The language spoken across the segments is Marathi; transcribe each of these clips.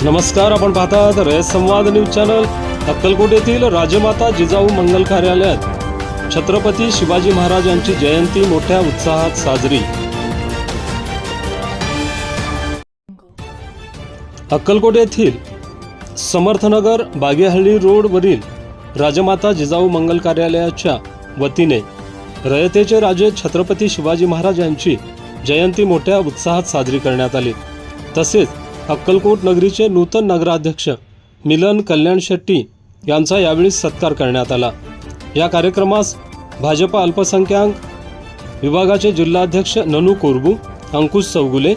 नमस्कार, आपण पाहतात रयत संवाद न्यूज चॅनल। अक्कलकोट येथील राजमाता जिजाऊ मंगल कार्यालयात छत्रपती शिवाजी महाराज यांची जयंती मोठ्या उत्साहात साजरी। अक्कलकोट येथील समर्थनगर बागेहळ्ळी रोड वरील राजमाता जिजाऊ मंगल कार्यालयाच्या वतीने रयतेचे राजे छत्रपती शिवाजी महाराज यांची जयंती मोठ्या उत्साहात साजरी करण्यात आली। तसेच अक्कलकोट नगरीचे नूतन नगराध्यक्ष मिलन कल्याण शेट्टी यांचा यावेळी सत्कार करण्यात आला। या कार्यक्रमास भाजप अल्पसंख्याक विभागाचे जिल्हाध्यक्ष ननू कोरबू, अंकुश चौगुले,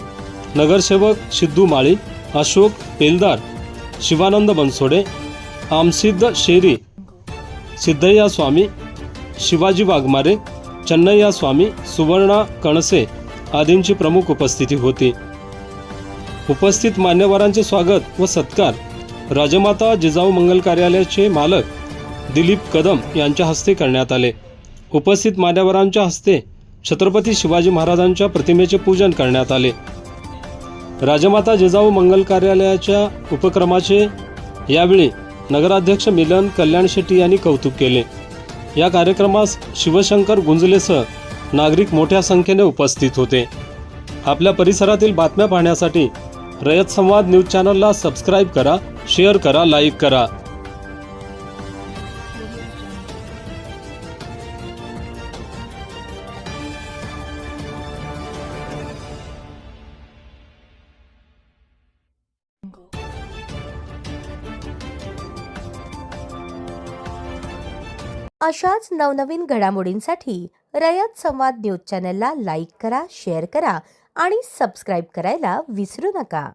नगरसेवक सिद्धू माळी, अशोक पेलदार, शिवानंद बनसोडे, आमसिद्ध शेरी, सिद्धय्या स्वामी, शिवाजी वाघमारे, चन्नय्या स्वामी, सुवर्णा कणसे आदींची प्रमुख उपस्थिती होती। उपस्थित मान्यवरांचे स्वागत व सत्कार राजमाता जिजाऊ मंगल कार्यालयाचे मालक दिलीप कदम यांच्या हस्ते करण्यात आले। उपस्थित मान्यवरांच्या हस्ते छत्रपती शिवाजी महाराजांच्या प्रतिमेचे पूजन करण्यात आले। राजमाता जिजाऊ मंगल कार्यालयाच्या उपक्रमाचे यावेळी नगराध्यक्ष मिलन कल्याण शेट्टी यांनी कौतुक केले। या कार्यक्रमास शिवशंकर गुंजलेसह नागरिक मोठ्या संख्येने उपस्थित होते। आपल्या परिसरातील बातम्या पाहण्यासाठी रयत संवाद न्यूज चॅनलला सबस्क्राइब करा, शेअर करा, लाईक करा। अशाच नवनवीन घडामोडींसाठी रयत संवाद न्यूज चॅनलला लाईक करा, शेअर करा आणि सबस्क्राइब करायला विसरू नका।